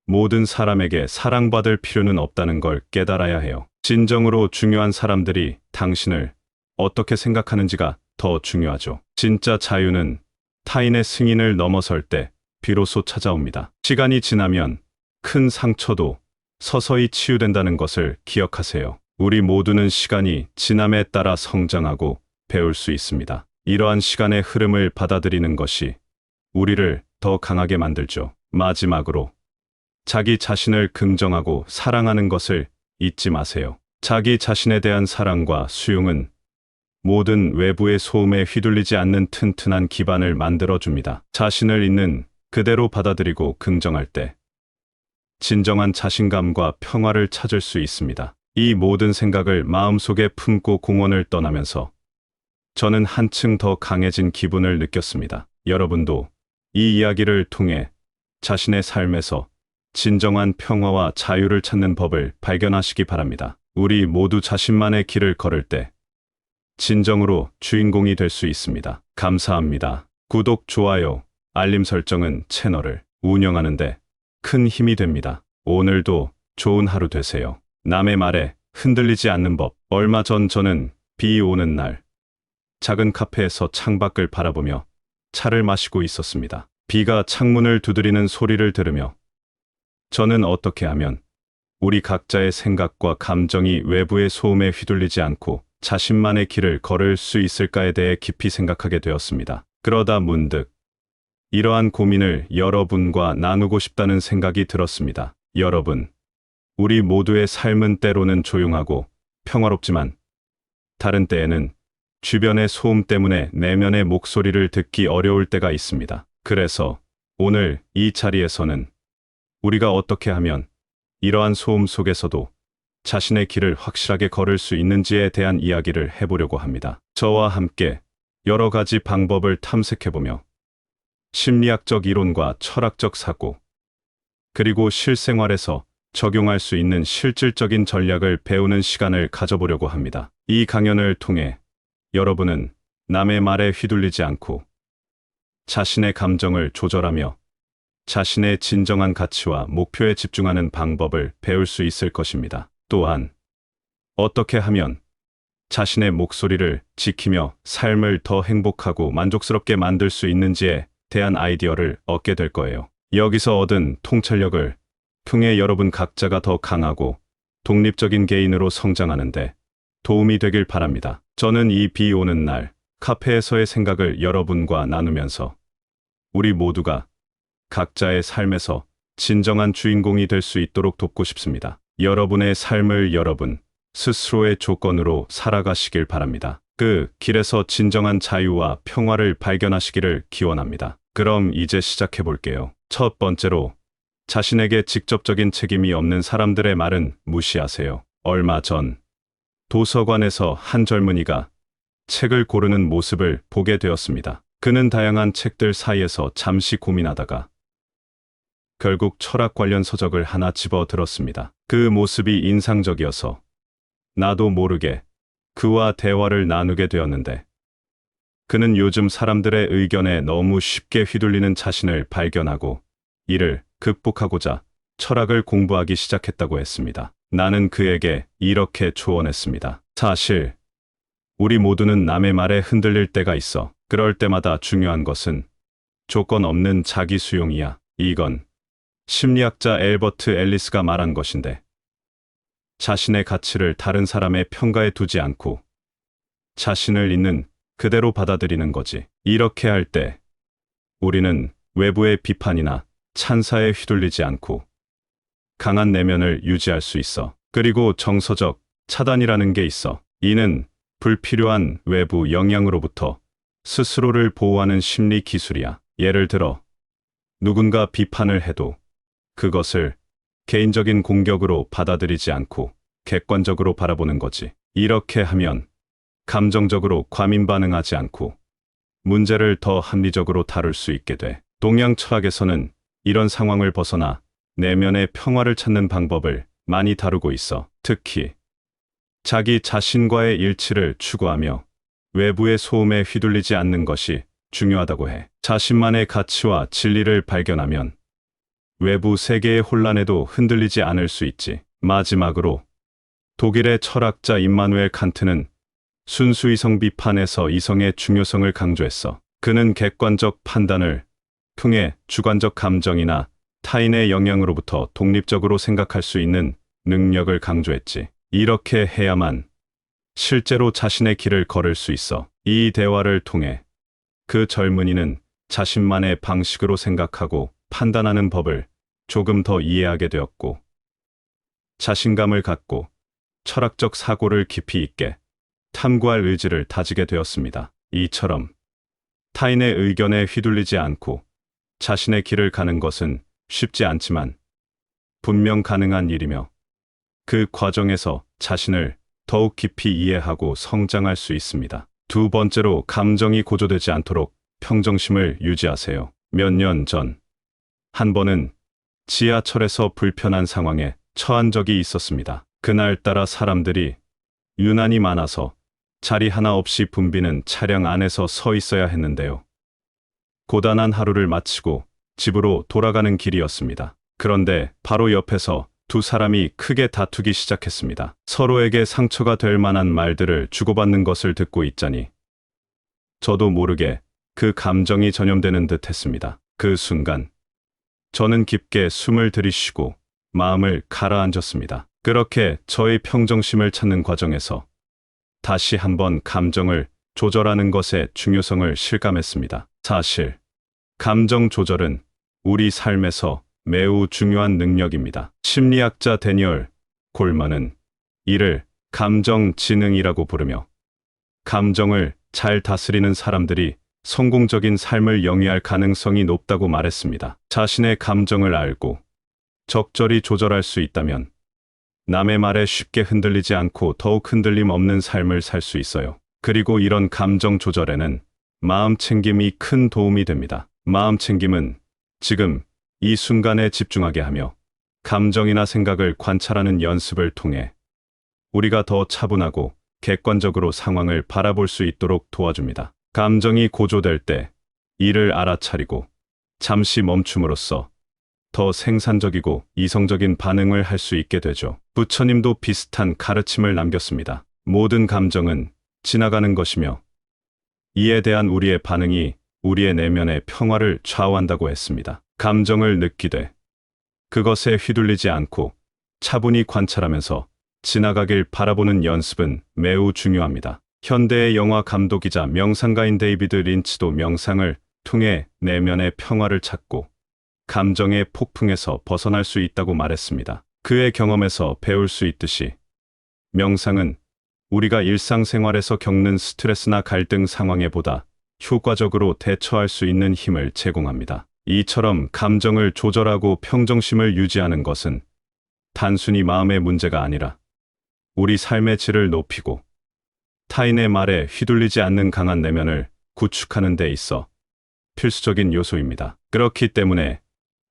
모든 사람에게 사랑받을 필요는 없다는 걸 깨달아야 해요. 진정으로 중요한 사람들이 당신을 어떻게 생각하는지가 더 중요하죠. 진짜 자유는 타인의 승인을 넘어설 때 비로소 찾아옵니다. 시간이 지나면 큰 상처도 서서히 치유된다는 것을 기억하세요. 우리 모두는 시간이 지남에 따라 성장하고 배울 수 있습니다. 이러한 시간의 흐름을 받아들이는 것이 우리를 더 강하게 만들죠. 마지막으로 자기 자신을 긍정하고 사랑하는 것을 잊지 마세요. 자기 자신에 대한 사랑과 수용은 모든 외부의 소음에 휘둘리지 않는 튼튼한 기반을 만들어줍니다. 자신을 있는 그대로 받아들이고 긍정할 때 진정한 자신감과 평화를 찾을 수 있습니다. 이 모든 생각을 마음속에 품고 공원을 떠나면서 저는 한층 더 강해진 기분을 느꼈습니다. 여러분도 이 이야기를 통해 자신의 삶에서 진정한 평화와 자유를 찾는 법을 발견하시기 바랍니다. 우리 모두 자신만의 길을 걸을 때 진정으로 주인공이 될 수 있습니다. 감사합니다. 구독, 좋아요, 알림 설정은 채널을 운영하는데 큰 힘이 됩니다. 오늘도 좋은 하루 되세요. 남의 말에 흔들리지 않는 법. 얼마 전 저는 비 오는 날 작은 카페에서 창밖을 바라보며 차를 마시고 있었습니다. 비가 창문을 두드리는 소리를 들으며 저는 어떻게 하면 우리 각자의 생각과 감정이 외부의 소음에 휘둘리지 않고 자신만의 길을 걸을 수 있을까에 대해 깊이 생각하게 되었습니다. 그러다 문득 이러한 고민을 여러분과 나누고 싶다는 생각이 들었습니다. 여러분, 우리 모두의 삶은 때로는 조용하고 평화롭지만 다른 때에는 주변의 소음 때문에 내면의 목소리를 듣기 어려울 때가 있습니다. 그래서 오늘 이 자리에서는 우리가 어떻게 하면 이러한 소음 속에서도 자신의 길을 확실하게 걸을 수 있는지에 대한 이야기를 해보려고 합니다. 저와 함께 여러 가지 방법을 탐색해보며 심리학적 이론과 철학적 사고, 그리고 실생활에서 적용할 수 있는 실질적인 전략을 배우는 시간을 가져보려고 합니다. 이 강연을 통해 여러분은 남의 말에 휘둘리지 않고 자신의 감정을 조절하며 자신의 진정한 가치와 목표에 집중하는 방법을 배울 수 있을 것입니다. 또한 어떻게 하면 자신의 목소리를 지키며 삶을 더 행복하고 만족스럽게 만들 수 있는지에 대한 아이디어를 얻게 될 거예요. 여기서 얻은 통찰력을 통해 여러분 각자가 더 강하고 독립적인 개인으로 성장하는데 도움이 되길 바랍니다. 저는 이 비 오는 날 카페에서의 생각을 여러분과 나누면서 우리 모두가 각자의 삶에서 진정한 주인공이 될 수 있도록 돕고 싶습니다. 여러분의 삶을 여러분 스스로의 조건으로 살아가시길 바랍니다. 그 길에서 진정한 자유와 평화를 발견하시기를 기원합니다. 그럼 이제 시작해 볼게요. 첫 번째로, 자신에게 직접적인 책임이 없는 사람들의 말은 무시하세요. 얼마 전 도서관에서 한 젊은이가 책을 고르는 모습을 보게 되었습니다. 그는 다양한 책들 사이에서 잠시 고민하다가 결국 철학 관련 서적을 하나 집어 들었습니다. 그 모습이 인상적이어서 나도 모르게 그와 대화를 나누게 되었는데, 그는 요즘 사람들의 의견에 너무 쉽게 휘둘리는 자신을 발견하고 이를 극복하고자 철학을 공부하기 시작했다고 했습니다. 나는 그에게 이렇게 조언했습니다. 사실 우리 모두는 남의 말에 흔들릴 때가 있어. 그럴 때마다 중요한 것은 조건 없는 자기 수용이야. 이건 심리학자 엘버트 앨리스가 말한 것인데, 자신의 가치를 다른 사람의 평가에 두지 않고 자신을 있는 그대로 받아들이는 거지. 이렇게 할 때 우리는 외부의 비판이나 찬사에 휘둘리지 않고 강한 내면을 유지할 수 있어. 그리고 정서적 차단이라는 게 있어. 이는 불필요한 외부 영향으로부터 스스로를 보호하는 심리 기술이야. 예를 들어 누군가 비판을 해도 그것을 개인적인 공격으로 받아들이지 않고 객관적으로 바라보는 거지. 이렇게 하면 감정적으로 과민 반응하지 않고 문제를 더 합리적으로 다룰 수 있게 돼. 동양 철학에서는 이런 상황을 벗어나 내면의 평화를 찾는 방법을 많이 다루고 있어. 특히 자기 자신과의 일치를 추구하며 외부의 소음에 휘둘리지 않는 것이 중요하다고 해. 자신만의 가치와 진리를 발견하면 외부 세계의 혼란에도 흔들리지 않을 수 있지. 마지막으로 독일의 철학자 임마누엘 칸트는 순수 이성 비판에서 이성의 중요성을 강조했어. 그는 객관적 판단을 통해 주관적 감정이나 타인의 영향으로부터 독립적으로 생각할 수 있는 능력을 강조했지. 이렇게 해야만 실제로 자신의 길을 걸을 수 있어. 이 대화를 통해 그 젊은이는 자신만의 방식으로 생각하고 판단하는 법을 조금 더 이해하게 되었고, 자신감을 갖고 철학적 사고를 깊이 있게 탐구할 의지를 다지게 되었습니다. 이처럼 타인의 의견에 휘둘리지 않고 자신의 길을 가는 것은 쉽지 않지만 분명 가능한 일이며, 그 과정에서 자신을 더욱 깊이 이해하고 성장할 수 있습니다. 두 번째로, 감정이 고조되지 않도록 평정심을 유지하세요. 몇 년 전 한 번은 지하철에서 불편한 상황에 처한 적이 있었습니다. 그날따라 사람들이 유난히 많아서 자리 하나 없이 붐비는 차량 안에서 서 있어야 했는데요. 고단한 하루를 마치고 집으로 돌아가는 길이었습니다. 그런데 바로 옆에서 두 사람이 크게 다투기 시작했습니다. 서로에게 상처가 될 만한 말들을 주고받는 것을 듣고 있자니 저도 모르게 그 감정이 전염되는 듯 했습니다. 그 순간 저는 깊게 숨을 들이쉬고 마음을 가라앉았습니다. 그렇게 저의 평정심을 찾는 과정에서 다시 한번 감정을 조절하는 것의 중요성을 실감했습니다. 사실 감정 조절은 우리 삶에서 매우 중요한 능력입니다. 심리학자 데니얼 골만은 이를 감정 지능이라고 부르며 감정을 잘 다스리는 사람들이 성공적인 삶을 영위할 가능성이 높다고 말했습니다. 자신의 감정을 알고 적절히 조절할 수 있다면 남의 말에 쉽게 흔들리지 않고 더욱 흔들림 없는 삶을 살 수 있어요. 그리고 이런 감정 조절에는 마음 챙김이 큰 도움이 됩니다. 마음 챙김은 지금 이 순간에 집중하게 하며 감정이나 생각을 관찰하는 연습을 통해 우리가 더 차분하고 객관적으로 상황을 바라볼 수 있도록 도와줍니다. 감정이 고조될 때 이를 알아차리고 잠시 멈춤으로써 더 생산적이고 이성적인 반응을 할 수 있게 되죠. 부처님도 비슷한 가르침을 남겼습니다. 모든 감정은 지나가는 것이며 이에 대한 우리의 반응이 우리의 내면의 평화를 좌우한다고 했습니다. 감정을 느끼되 그것에 휘둘리지 않고 차분히 관찰하면서 지나가길 바라보는 연습은 매우 중요합니다. 현대의 영화 감독이자 명상가인 데이비드 린치도 명상을 통해 내면의 평화를 찾고 감정의 폭풍에서 벗어날 수 있다고 말했습니다. 그의 경험에서 배울 수 있듯이 명상은 우리가 일상생활에서 겪는 스트레스나 갈등 상황에 보다 효과적으로 대처할 수 있는 힘을 제공합니다. 이처럼 감정을 조절하고 평정심을 유지하는 것은 단순히 마음의 문제가 아니라 우리 삶의 질을 높이고 타인의 말에 휘둘리지 않는 강한 내면을 구축하는 데 있어 필수적인 요소입니다. 그렇기 때문에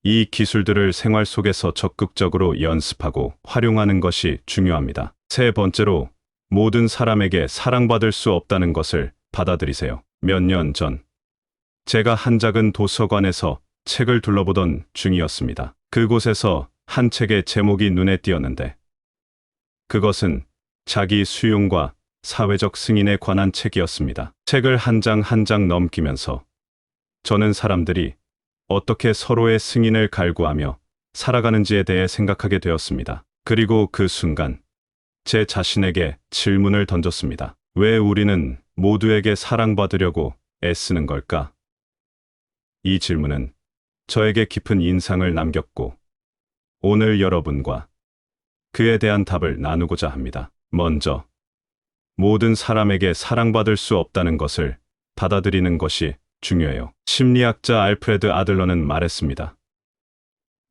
이 기술들을 생활 속에서 적극적으로 연습하고 활용하는 것이 중요합니다. 세 번째로, 모든 사람에게 사랑받을 수 없다는 것을 받아들이세요. 몇 년 전, 제가 한 작은 도서관에서 책을 둘러보던 중이었습니다. 그곳에서 한 책의 제목이 눈에 띄었는데, 그것은 자기 수용과 사회적 승인에 관한 책이었습니다. 책을 한 장 한 장 넘기면서 저는 사람들이 어떻게 서로의 승인을 갈구하며 살아가는지에 대해 생각하게 되었습니다. 그리고 그 순간 제 자신에게 질문을 던졌습니다. 왜 우리는 모두에게 사랑받으려고 애쓰는 걸까? 이 질문은 저에게 깊은 인상을 남겼고 오늘 여러분과 그에 대한 답을 나누고자 합니다. 먼저, 모든 사람에게 사랑받을 수 없다는 것을 받아들이는 것이 중요해요. 심리학자 알프레드 아들러는 말했습니다.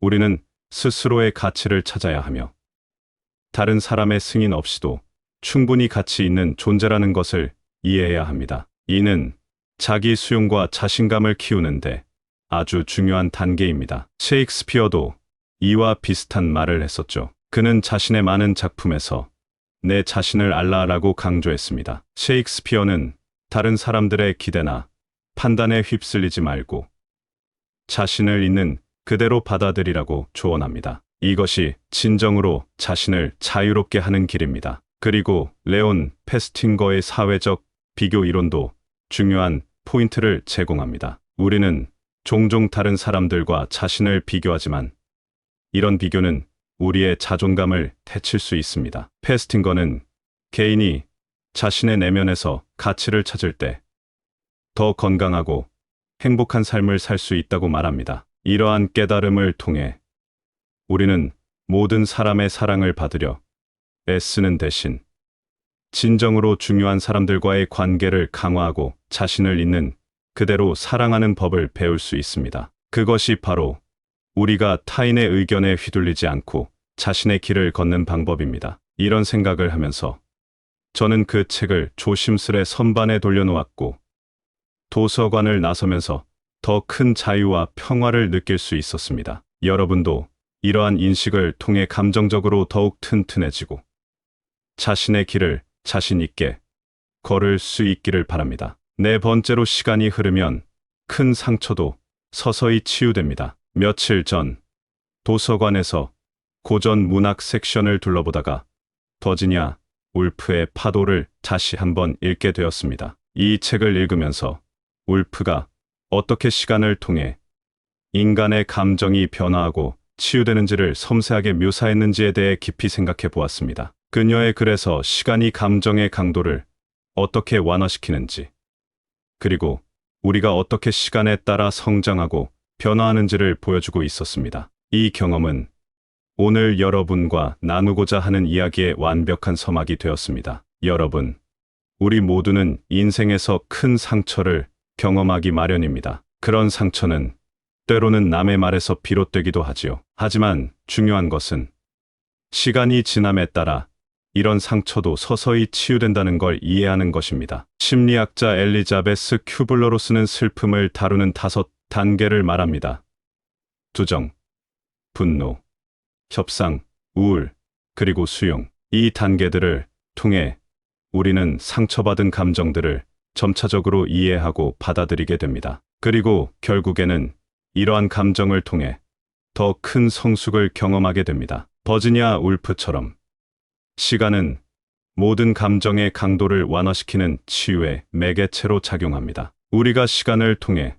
우리는 스스로의 가치를 찾아야 하며 다른 사람의 승인 없이도 충분히 가치 있는 존재라는 것을 이해해야 합니다. 이는 자기 수용과 자신감을 키우는데 아주 중요한 단계입니다. 셰익스피어도 이와 비슷한 말을 했었죠. 그는 자신의 많은 작품에서 내 자신을 알라라고 강조했습니다. 셰익스피어는 다른 사람들의 기대나 판단에 휩쓸리지 말고 자신을 있는 그대로 받아들이라고 조언합니다. 이것이 진정으로 자신을 자유롭게 하는 길입니다. 그리고 레온 페스팅거의 사회적 비교 이론도 중요한 포인트를 제공합니다. 우리는 종종 다른 사람들과 자신을 비교하지만 이런 비교는 우리의 자존감을 해칠 수 있습니다. 페스팅거는 개인이 자신의 내면에서 가치를 찾을 때 더 건강하고 행복한 삶을 살 수 있다고 말합니다. 이러한 깨달음을 통해 우리는 모든 사람의 사랑을 받으려 애쓰는 대신 진정으로 중요한 사람들과의 관계를 강화하고 자신을 있는 그대로 사랑하는 법을 배울 수 있습니다. 그것이 바로 우리가 타인의 의견에 휘둘리지 않고 자신의 길을 걷는 방법입니다. 이런 생각을 하면서 저는 그 책을 조심스레 선반에 돌려놓았고 도서관을 나서면서 더 큰 자유와 평화를 느낄 수 있었습니다. 여러분도 이러한 인식을 통해 감정적으로 더욱 튼튼해지고 자신의 길을 자신 있게 걸을 수 있기를 바랍니다. 네 번째로, 시간이 흐르면 큰 상처도 서서히 치유됩니다. 며칠 전 도서관에서 고전 문학 섹션을 둘러보다가 버지니아 울프의 파도를 다시 한번 읽게 되었습니다. 이 책을 읽으면서 울프가 어떻게 시간을 통해 인간의 감정이 변화하고 치유되는지를 섬세하게 묘사했는지에 대해 깊이 생각해 보았습니다. 그녀의 글에서 시간이 감정의 강도를 어떻게 완화시키는지, 그리고 우리가 어떻게 시간에 따라 성장하고 변화하는지를 보여주고 있었습니다. 이 경험은 오늘 여러분과 나누고자 하는 이야기의 완벽한 서막이 되었습니다. 여러분, 우리 모두는 인생에서 큰 상처를 경험하기 마련입니다. 그런 상처는 때로는 남의 말에서 비롯되기도 하지요. 하지만 중요한 것은 시간이 지남에 따라 이런 상처도 서서히 치유된다는 걸 이해하는 것입니다. 심리학자 엘리자베스 큐블러로스는 슬픔을 다루는 5단계를 말합니다. 투정, 분노, 협상, 우울, 그리고 수용. 이 단계들을 통해 우리는 상처받은 감정들을 점차적으로 이해하고 받아들이게 됩니다. 그리고 결국에는 이러한 감정을 통해 더 큰 성숙을 경험하게 됩니다. 버지니아 울프처럼 시간은 모든 감정의 강도를 완화시키는 치유의 매개체로 작용합니다. 우리가 시간을 통해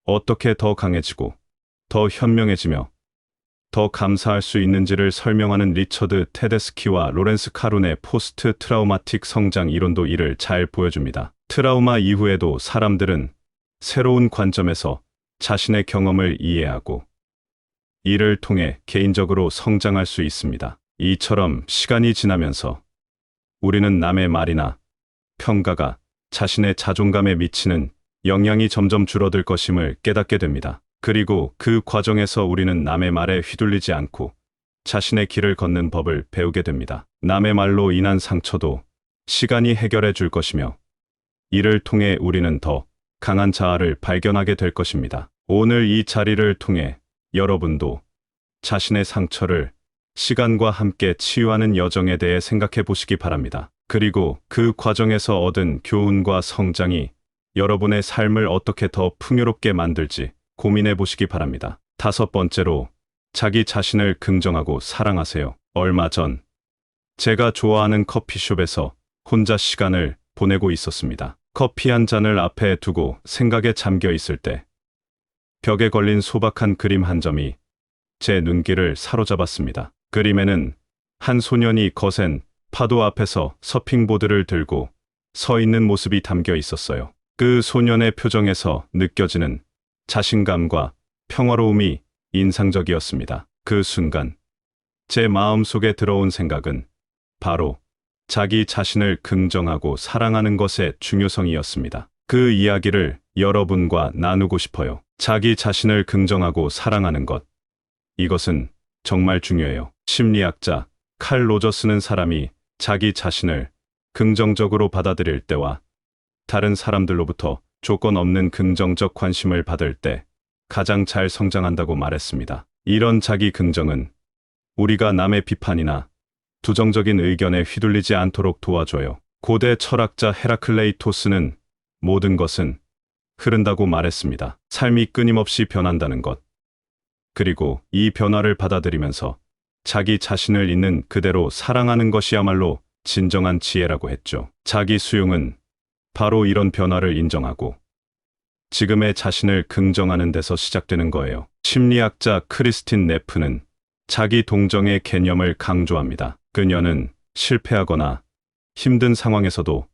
어떻게 더 강해지고 더 현명해지며 더 감사할 수 있는지를 설명하는 리처드 테데스키와 로렌스 카룬의 포스트 트라우마틱 성장 이론도 이를 잘 보여줍니다. 트라우마 이후에도 사람들은 새로운 관점에서 자신의 경험을 이해하고 이를 통해 개인적으로 성장할 수 있습니다. 이처럼 시간이 지나면서 우리는 남의 말이나 평가가 자신의 자존감에 미치는 영향이 점점 줄어들 것임을 깨닫게 됩니다. 그리고 그 과정에서 우리는 남의 말에 휘둘리지 않고 자신의 길을 걷는 법을 배우게 됩니다. 남의 말로 인한 상처도 시간이 해결해 줄 것이며 이를 통해 우리는 더 강한 자아를 발견하게 될 것입니다. 오늘 이 자리를 통해 여러분도 자신의 상처를 시간과 함께 치유하는 여정에 대해 생각해 보시기 바랍니다. 그리고 그 과정에서 얻은 교훈과 성장이 여러분의 삶을 어떻게 더 풍요롭게 만들지 고민해 보시기 바랍니다. 5번째로, 자기 자신을 긍정하고 사랑하세요. 얼마 전 제가 좋아하는 커피숍에서 혼자 시간을 보내고 있었습니다. 커피 한 잔을 앞에 두고 생각에 잠겨 있을 때 벽에 걸린 소박한 그림 한 점이 제 눈길을 사로잡았습니다. 그림에는 한 소년이 거센 파도 앞에서 서핑보드를 들고 서 있는 모습이 담겨 있었어요. 그 소년의 표정에서 느껴지는 자신감과 평화로움이 인상적이었습니다. 그 순간 제 마음속에 들어온 생각은 바로 자기 자신을 긍정하고 사랑하는 것의 중요성이었습니다. 그 이야기를 여러분과 나누고 싶어요. 자기 자신을 긍정하고 사랑하는 것. 이것은 정말 중요해요. 심리학자 칼 로저스는 사람이 자기 자신을 긍정적으로 받아들일 때와 다른 사람들로부터 조건 없는 긍정적 관심을 받을 때 가장 잘 성장한다고 말했습니다. 이런 자기 긍정은 우리가 남의 비판이나 부정적인 의견에 휘둘리지 않도록 도와줘요. 고대 철학자 헤라클레이토스는 모든 것은 흐른다고 말했습니다. 삶이 끊임없이 변한다는 것. 그리고 이 변화를 받아들이면서 자기 자신을 있는 그대로 사랑하는 것이야말로 진정한 지혜라고 했죠. 자기 수용은 바로 이런 변화를 인정하고 지금의 자신을 긍정하는 데서 시작되는 거예요. 심리학자 크리스틴 네프는 자기 동정의 개념을 강조합니다. 그녀는 실패하거나 힘든 상황에서도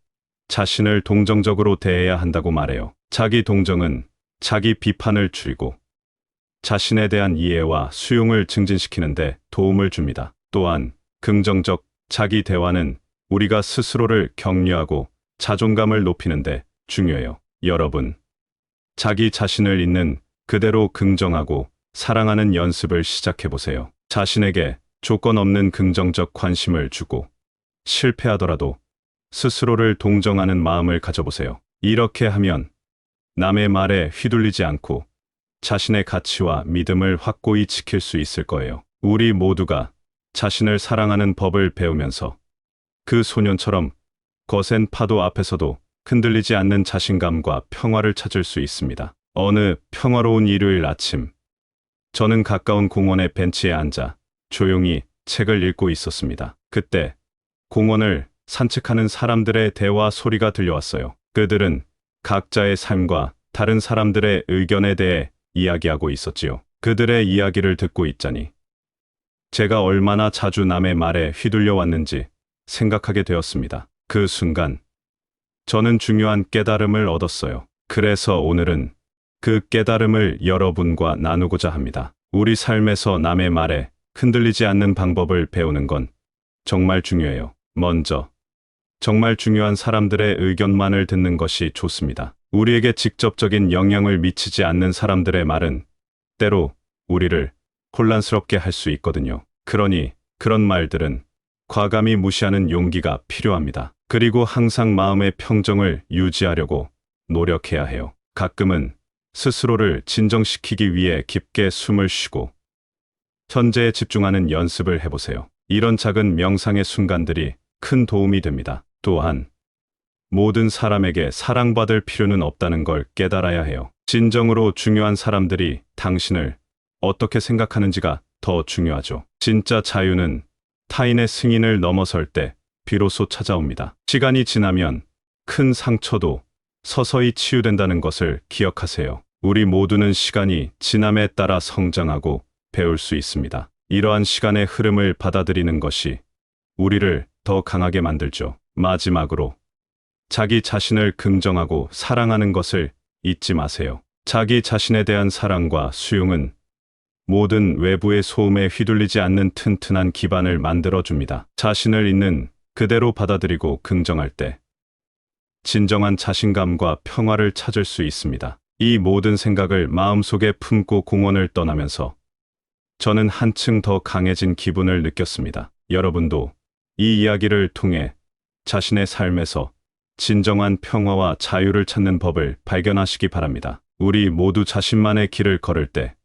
자신을 동정적으로 대해야 한다고 말해요. 자기 동정은 자기 비판을 줄이고 자신에 대한 이해와 수용을 증진시키는 데 도움을 줍니다. 또한 긍정적 자기 대화는 우리가 스스로를 격려하고 자존감을 높이는 데 중요해요. 여러분, 자기 자신을 있는 그대로 긍정하고 사랑하는 연습을 시작해 보세요. 자신에게 조건 없는 긍정적 관심을 주고 실패하더라도 스스로를 동정하는 마음을 가져보세요. 이렇게 하면 남의 말에 휘둘리지 않고 자신의 가치와 믿음을 확고히 지킬 수 있을 거예요. 우리 모두가 자신을 사랑하는 법을 배우면서 그 소년처럼 거센 파도 앞에서도 흔들리지 않는 자신감과 평화를 찾을 수 있습니다. 어느 평화로운 일요일 아침, 저는 가까운 공원의 벤치에 앉아 조용히 책을 읽고 있었습니다. 그때 공원을 산책하는 사람들의 대화 소리가 들려왔어요. 그들은 각자의 삶과 다른 사람들의 의견에 대해 이야기하고 있었지요. 그들의 이야기를 듣고 있자니 제가 얼마나 자주 남의 말에 휘둘려 왔는지 생각하게 되었습니다. 그 순간 저는 중요한 깨달음을 얻었어요. 그래서 오늘은 그 깨달음을 여러분과 나누고자 합니다. 우리 삶에서 남의 말에 흔들리지 않는 방법을 배우는 건 정말 중요해요. 먼저 정말 중요한 사람들의 의견만을 듣는 것이 좋습니다. 우리에게 직접적인 영향을 미치지 않는 사람들의 말은 때로 우리를 혼란스럽게 할 수 있거든요. 그러니 그런 말들은 과감히 무시하는 용기가 필요합니다. 그리고 항상 마음의 평정을 유지하려고 노력해야 해요. 가끔은 스스로를 진정시키기 위해 깊게 숨을 쉬고 현재에 집중하는 연습을 해보세요. 이런 작은 명상의 순간들이 큰 도움이 됩니다. 또한 모든 사람에게 사랑받을 필요는 없다는 걸 깨달아야 해요. 진정으로 중요한 사람들이 당신을 어떻게 생각하는지가 더 중요하죠. 진짜 자유는 타인의 승인을 넘어설 때 비로소 찾아옵니다. 시간이 지나면 큰 상처도 서서히 치유된다는 것을 기억하세요. 우리 모두는 시간이 지남에 따라 성장하고 배울 수 있습니다. 이러한 시간의 흐름을 받아들이는 것이 우리를 더 강하게 만들죠. 마지막으로 자기 자신을 긍정하고 사랑하는 것을 잊지 마세요. 자기 자신에 대한 사랑과 수용은 모든 외부의 소음에 휘둘리지 않는 튼튼한 기반을 만들어줍니다. 자신을 있는 그대로 받아들이고 긍정할 때 진정한 자신감과 평화를 찾을 수 있습니다. 이 모든 생각을 마음속에 품고 공원을 떠나면서 저는 한층 더 강해진 기분을 느꼈습니다. 여러분도 이 이야기를 통해 자신의 삶에서 진정한 평화와 자유를 찾는 법을 발견하시기 바랍니다. 우리 모두 자신만의 길을 걸을 때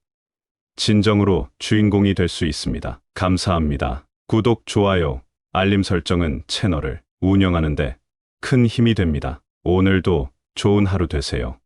진정으로 주인공이 될 수 있습니다. 감사합니다. 구독, 좋아요, 알림 설정은 채널을 운영하는데 큰 힘이 됩니다. 오늘도 좋은 하루 되세요.